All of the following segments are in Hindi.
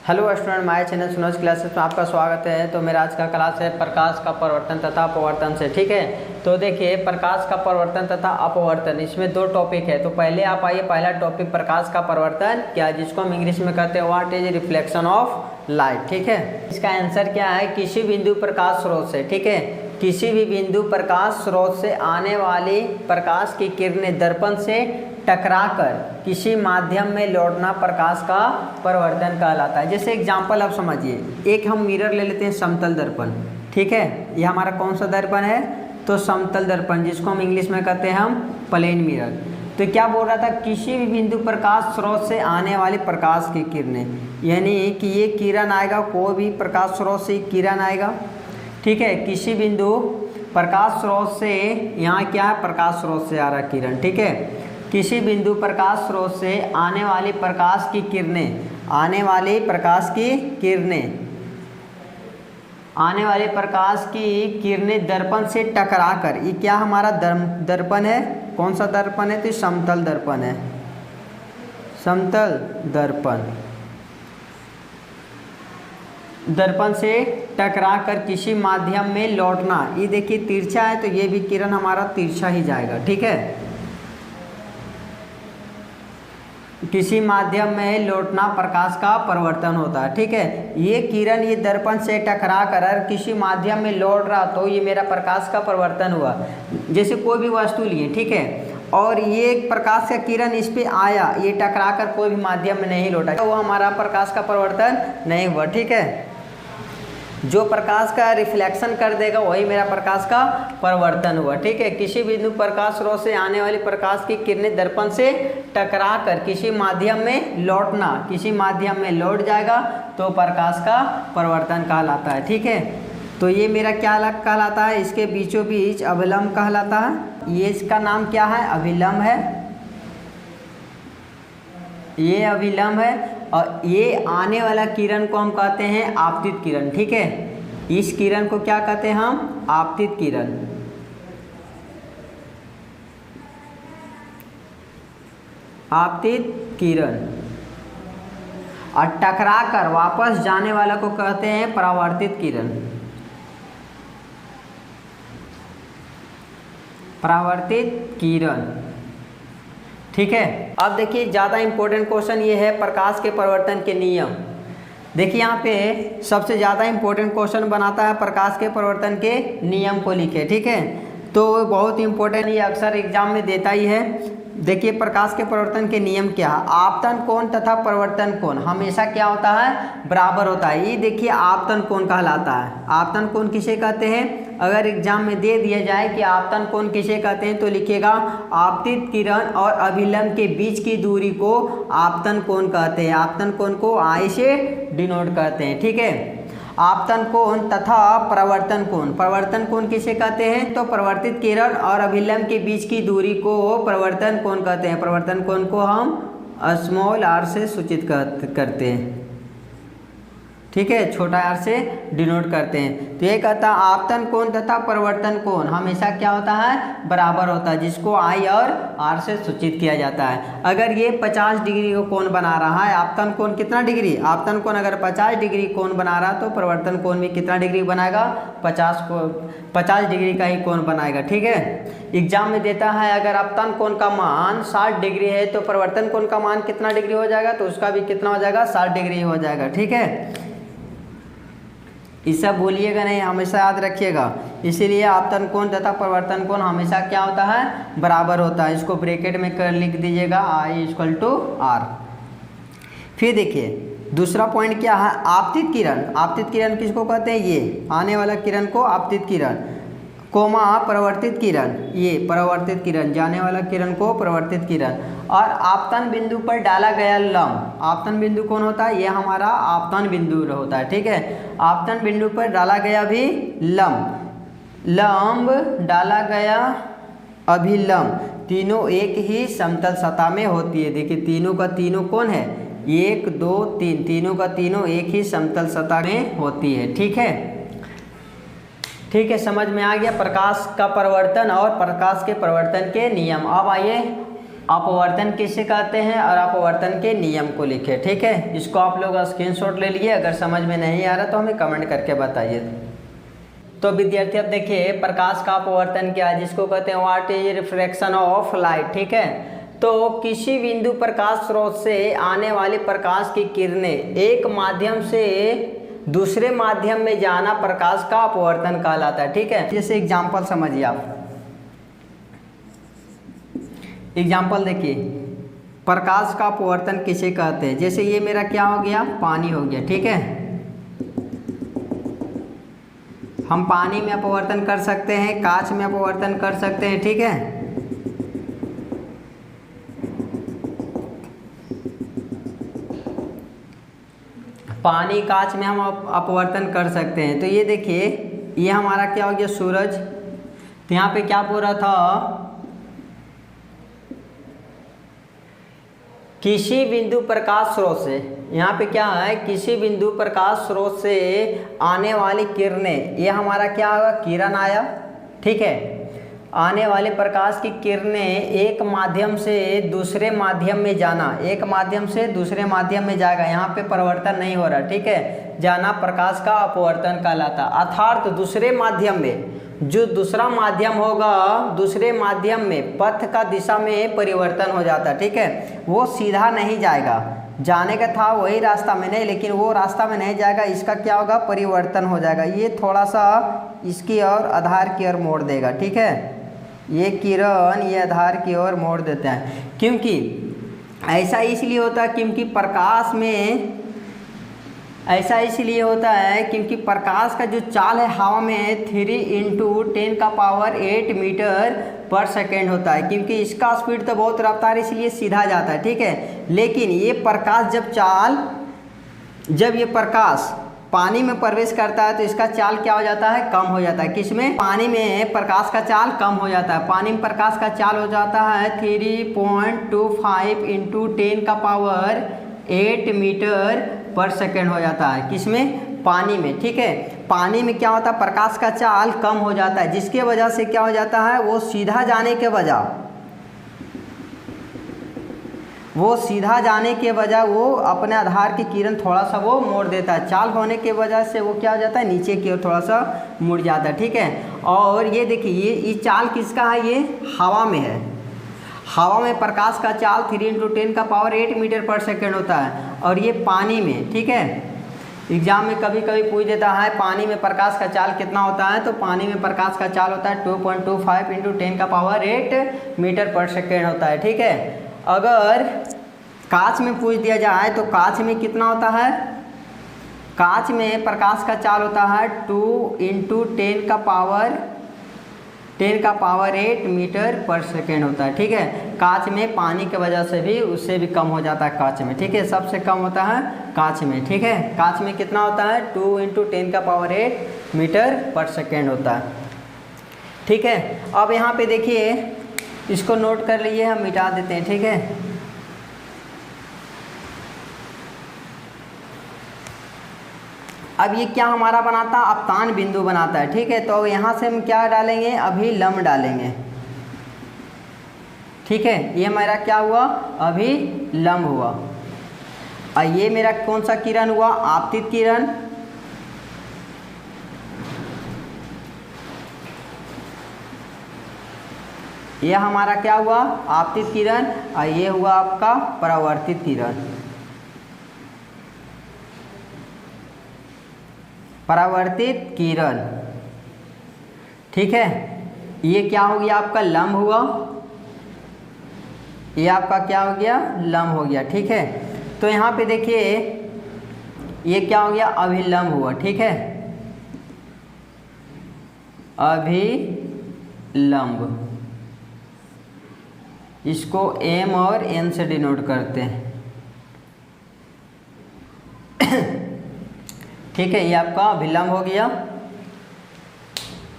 Hello student, my channel Sunoj classes में आपका स्वागत है। तो मेरा आज का क्लास है प्रकाश का परावर्तन तथा अपवर्तन से। ठीक है, तो देखिए प्रकाश का परावर्तन तथा अपवर्तन, इसमें दो टॉपिक है। तो पहले आप आइए, पहला टॉपिक प्रकाश का परावर्तन क्या, जिसको हम इंग्लिश में कहते हैं what is reflection of light. ठीक है, इसका आंसर क्या है, किसी बिंदु प्रकाश स्रोत से, ठीक है, किसी भी बिंदु प्रकाश स्रोत से आने वाली प्रकाश की किरणें दर्पण से टकराकर किसी माध्यम में लौटना प्रकाश का परावर्तन कहलाता है। जैसे एग्जांपल आप समझिए, एक हम मिरर ले लेते हैं, समतल दर्पण। ठीक है, ये हमारा कौन सा दर्पण है, तो समतल दर्पण, जिसको हम इंग्लिश में कहते हैं हम प्लेन मिरर। तो क्या बोल रहा था, किसी भी बिंदु प्रकाश स्रोत से आने वाली प्रकाश की किरणें, यानी कि ये किरण आएगा, कोई भी प्रकाश स्रोत से किरण आएगा। ठीक है, किसी बिंदु प्रकाश स्रोत से, यहाँ क्या है, प्रकाश स्रोत से आ रहा किरण। ठीक है, किसी बिंदु प्रकाश स्रोत से आने वाली प्रकाश की किरणें, आने वाली प्रकाश की किरणें दर्पण से टकराकर, ये क्या हमारा दर्पण है, कौन सा दर्पण है, तो समतल दर्पण है, समतल दर्पण से टकराकर किसी माध्यम में लौटना। ये देखिए तिरछा है, तो ये भी किरण हमारा तिरछा ही जाएगा। ठीक है, किसी माध्यम में लौटना प्रकाश का परावर्तन होता है। ठीक है, ये किरण ये दर्पण से टकरा कर किसी माध्यम में लौट रहा, तो ये मेरा प्रकाश का परावर्तन हुआ। जैसे कोई भी वस्तु लिए, ठीक है, और ये प्रकाश का किरण इस पे आया, ये टकरा कर कोई भी माध्यम में नहीं लौटा, तो वो हमारा प्रकाश का परावर्तन नहीं हुआ। ठीक है, जो प्रकाश का रिफ्लेक्शन कर देगा वही मेरा प्रकाश का परावर्तन हुआ। ठीक है, किसी बिंदु प्रकाश स्रोत से आने वाली प्रकाश की किरणें दर्पण से टकराकर किसी माध्यम में लौटना, किसी माध्यम में लौट जाएगा, तो प्रकाश का परावर्तन कहलाता है। ठीक है, तो ये मेरा क्या कहलाता है, इसके बीचों बीच अभिलंब कहलाता है। ये इसका नाम क्या है, अभिलंब है, ये अभिलंब है। और ये आने वाला किरण को हम कहते हैं आपतित किरण। ठीक है, इस किरण को क्या कहते हैं हम, आपतित किरण। आपतित किरण। और टकरा कर वापस जाने वाला को कहते हैं परावर्तित किरण। परावर्तित किरण। ठीक है, अब देखिए ज़्यादा इम्पोर्टेंट क्वेश्चन ये है, प्रकाश के परावर्तन के नियम। देखिए यहाँ पे सबसे ज़्यादा इम्पोर्टेंट क्वेश्चन बनाता है प्रकाश के परावर्तन के नियम को लिखे। ठीक है, तो बहुत इम्पोर्टेंट, ये अक्सर एग्जाम में देता ही है। देखिए प्रकाश के परावर्तन के नियम क्या है, आपतन कोण तथा परावर्तन कोण हमेशा क्या होता है, बराबर होता है। ये देखिए आपतन कोण कहलाता है। आपतन कोण किसे कहते हैं, अगर एग्जाम में दे दिया जाए कि आपतन कोण किसे कहते हैं, तो लिखिएगा आपतित किरण और अभिलंब के बीच की दूरी को आपतन कोण कहते हैं। आपतन कोण को आई से डिनोट करते हैं। ठीक है, आपतन कोण तथा परावर्तन कोण, परावर्तन कोण किसे कहते हैं, तो परावर्तित किरण और अभिलंब के बीच की दूरी को परावर्तन कोण कहते हैं। परावर्तन कोण को हम स्मॉल आर से सूचित करते हैं। ठीक है, छोटा आर से डिनोट करते हैं। तो ये कहता है आपतन कोण तथा परावर्तन कोण हमेशा क्या होता है, बराबर होता है, जिसको आई और आर से सूचित किया जाता है। अगर ये 50 डिग्री का कोण बना रहा है, आपतन कोण कितना डिग्री, आपतन कोण अगर 50 डिग्री कोण बना रहा है, तो परावर्तन कोण भी कितना डिग्री बनाएगा, 50 डिग्री का ही कोण बनाएगा। ठीक है, एग्जाम में देता है अगर आपतन कोण का मान 60 डिग्री है, तो परावर्तन कोण का मान कितना डिग्री हो जाएगा, तो उसका भी कितना हो जाएगा, 60 डिग्री हो जाएगा। ठीक है, इससे बोलिएगा नहीं, हमेशा याद रखिएगा। इसीलिए आपतन कोण तथा परावर्तन कोण हमेशा क्या होता है, बराबर होता है। इसको ब्रैकेट में कर लिख दीजिएगा, आई इक्वल टू आर। फिर देखिए दूसरा पॉइंट क्या है, आपतित किरण। आपतित किरण किसको कहते हैं, ये आने वाला किरण को आपतित किरण, कोमा परावर्तित किरण, ये परावर्तित किरण, जाने वाला किरण को परावर्तित किरण। और आपतन बिंदु पर डाला गया लंब, आपतन बिंदु कौन होता है, ये हमारा आपतन बिंदु होता है। ठीक है, आपतन बिंदु पर डाला गया भी लंब डाला गया अभिलंब, तीनों एक ही समतल सतह में होती है। देखिए तीनों का तीनों कौन है, 1 2 3, तीनों का तीनों एक ही समतल सतह में होती है। ठीक है, ठीक है, समझ में आ गया प्रकाश का परावर्तन और प्रकाश के परावर्तन के नियम। अब आइए अपवर्तन किसे कहते हैं और अपवर्तन के नियम को लिखे। ठीक है, इसको आप लोग स्क्रीनशॉट ले लिए। अगर समझ में नहीं आ रहा तो हमें कमेंट करके बताइए। तो विद्यार्थी अब देखिए प्रकाश का अपवर्तन क्या है, जिसको कहते हैं what is refraction of light. ठीक है, तो किसी बिंदु प्रकाश स्रोत से आने वाली प्रकाश की किरणें एक माध्यम से दूसरे माध्यम में जाना प्रकाश का अपवर्तन कहलाता है। ठीक है, जैसे एग्जाम्पल समझिए आप। एग्जाम्पल देखिए, प्रकाश का अपवर्तन किसे कहते हैं। जैसे ये मेरा क्या हो गया, पानी हो गया। ठीक है, हम पानी में अपवर्तन कर सकते हैं, कांच में अपवर्तन कर सकते हैं। ठीक है, पानी कांच में हम अपवर्तन कर सकते हैं। तो ये देखिए, ये हमारा क्या हो गया, सूरज। तो यहाँ पे क्या बोल रहा था, किसी बिंदु प्रकाश स्रोत से, यहाँ पे क्या है, किसी बिंदु प्रकाश स्रोत से आने वाली किरणें, ये हमारा क्या होगा, किरण आया। ठीक है, आने वाले प्रकाश की किरणें एक माध्यम से दूसरे माध्यम में जाना, एक माध्यम से दूसरे माध्यम में जाएगा, यहाँ पे परिवर्तन नहीं हो रहा। ठीक है, जाना प्रकाश का अपवर्तन कहलाता। अर्थात दूसरे माध्यम में, जो दूसरा माध्यम होगा, दूसरे माध्यम में पथ का दिशा में परिवर्तन हो जाता। ठीक है, वो सीधा नहीं जाएगा, जाने का था वही रास्ता में नहीं, लेकिन वो रास्ता में नहीं जाएगा, इसका क्या होगा, परिवर्तन हो जाएगा। ये थोड़ा सा इसकी ओर आधार की ओर मोड़ देगा। ठीक है, ये किरण ये आधार की ओर मोड़ देता है। क्योंकि ऐसा इसलिए होता है, क्योंकि प्रकाश में ऐसा इसलिए होता है क्योंकि प्रकाश का जो चाल है हवा में 3 × 10⁸ मीटर पर सेकेंड होता है। क्योंकि इसका स्पीड तो बहुत रफ्तार, इसलिए सीधा जाता है। ठीक है, लेकिन ये प्रकाश जब ये प्रकाश पानी में प्रवेश करता है तो इसका चाल क्या हो जाता है, कम हो जाता है। किसमें, पानी में प्रकाश का चाल कम हो जाता है। पानी में प्रकाश का चाल हो जाता है 3.25 × 10⁸ मीटर पर सेकेंड हो जाता है। किसमें, पानी में। ठीक है, पानी में क्या होता है, प्रकाश का चाल कम हो जाता है, जिसके वजह से क्या हो जाता है, वो सीधा जाने के बजाय वो अपने आधार की किरण थोड़ा सा वो मोड़ देता है। चाल होने के वजह से वो क्या हो जाता है, नीचे की ओर थोड़ा सा मुड़ जाता है। ठीक है, और ये देखिए, ये चाल किसका है, ये हवा में है। हवा में प्रकाश का चाल 3 × 10⁸ मीटर पर सेकेंड होता है, और ये पानी में। ठीक है, एग्जाम में कभी कभी पूछ देता है पानी में प्रकाश का चाल कितना होता है, तो पानी में प्रकाश का चाल होता है 2.25 × 10⁸ मीटर पर सेकेंड होता है। ठीक है, अगर कांच में पूछ दिया जाए तो कांच में कितना होता है, कांच में प्रकाश का चाल होता है 2 × 10⁸ मीटर पर सेकेंड होता है। ठीक है, कांच में पानी के वजह से भी उससे भी कम हो जाता है कांच में। ठीक है, सबसे कम होता है कांच में। ठीक है, कांच में कितना होता है, 2 × 10⁸ मीटर पर सेकेंड होता है। ठीक है, अब यहाँ पे देखिए, इसको नोट कर लीजिए, हम मिटा देते हैं। ठीक है, अब ये क्या हमारा बनाता है, अपतान बिंदु बनाता है। ठीक है, तो यहाँ से हम क्या डालेंगे, अभिलंब डालेंगे। ठीक है, ये मेरा क्या हुआ, अभिलंब हुआ। और ये मेरा कौन सा किरण हुआ, आपतित किरण। ये हमारा क्या हुआ, आपतित किरण, और ये हुआ आपका परावर्तित किरण। परावर्तित किरण। ठीक है, ये क्या हो गया, आपका लंब हुआ। ये आपका क्या हो गया, लंब हो गया। ठीक है, तो यहाँ पे देखिए, ये क्या हो गया, अभिलंब हुआ। ठीक है, अभिलंब, इसको M और N से डिनोट करते हैं। ठीक है, ये आपका अभिलंब हो गया।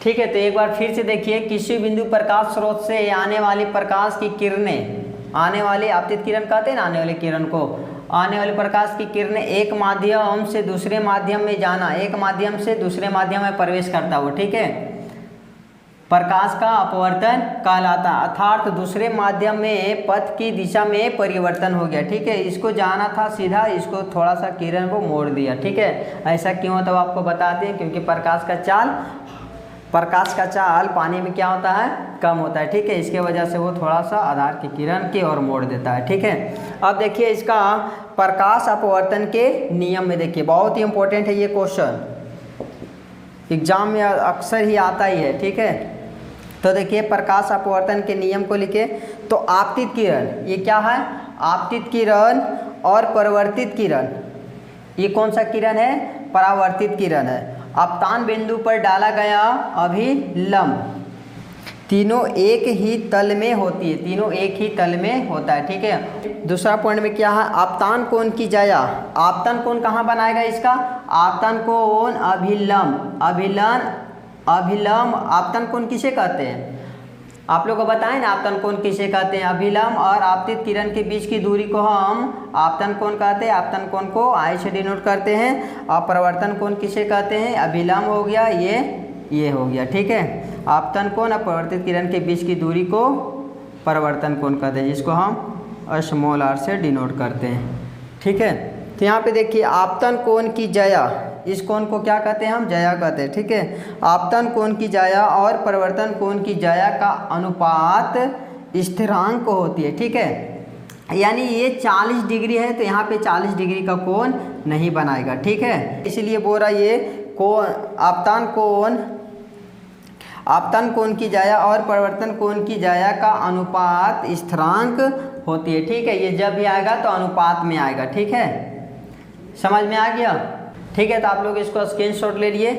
ठीक है, तो एक बार फिर से देखिए, किसी बिंदु प्रकाश स्रोत से आने वाली प्रकाश की किरणें, आने वाली आपतित किरण कहते हैं ना, आने वाली किरण को, आने वाली प्रकाश की किरणें एक माध्यम से दूसरे माध्यम में जाना, एक माध्यम से दूसरे माध्यम में प्रवेश करता हो। ठीक है, प्रकाश का अपवर्तन कहलाता है, अर्थात दूसरे माध्यम में पथ की दिशा में परिवर्तन हो गया। ठीक है, इसको जाना था सीधा, इसको थोड़ा सा किरण को मोड़ दिया। ठीक है, ऐसा क्यों होता है आपको बताते हैं, क्योंकि प्रकाश का चाल पानी में क्या होता है, कम होता है। ठीक है, इसके वजह से वो थोड़ा सा आधार की किरण की ओर मोड़ देता है। ठीक है, अब देखिए इसका प्रकाश अपवर्तन के नियम में देखिए, बहुत ही इंपॉर्टेंट है ये क्वेश्चन, एग्जाम में अक्सर ही आता ही है। ठीक है, तो देखिए प्रकाश अपवर्तन के नियम को लिखे, तो आपतित किरण, ये क्या है, आपतित किरण और परावर्तित किरण, ये कौन सा किरण है, परावर्तित किरण है। आपतान बिंदु पर डाला गया अभिलंब, तीनों एक ही तल में होती है, तीनों एक ही तल में होता है। ठीक है, दूसरा पॉइंट में क्या है, आपतान कोण की जाया, आपतन कोण कहाँ बनाएगा इसका, आपतन कोण अभिलंब आपतन कोण किसे कहते हैं, आप लोग को बताएं ना, आपतन कोण किसे कहते हैं, अभिलंब और आपतित किरण के बीच की दूरी को हम आपतन कोण कहते हैं, आपतन कोण को आई से डिनोट करते हैं, और परावर्तन कोण किसे कहते हैं, अभिलंब हो गया, ये हो गया। ठीक है, आपतन कोण और परावर्तित किरण के बीच की दूरी को परावर्तन कोण कहते हैं, जिसको हम स्मॉल r से डिनोट करते हैं। ठीक है, तो यहाँ पे देखिए आपतन कोण की जया, इस कोण को क्या कहते हैं, हम जया कहते हैं। ठीक है, आपतन कोण की जया और परावर्तन कोण की जया का अनुपात स्थिरांक होती है। ठीक है, यानी ये 40 डिग्री है, तो यहाँ पे 40 डिग्री का कोण नहीं बनाएगा। ठीक है, इसलिए बोल रहा ये कोण, आपतन कोण की जाया और परावर्तन कोण की जाया का अनुपात स्थिरांक होती है। ठीक है, ये जब भी आएगा तो अनुपात में आएगा। ठीक है, समझ में आ गया। ठीक है, तो आप लोग इसको स्क्रीनशॉट ले लिए।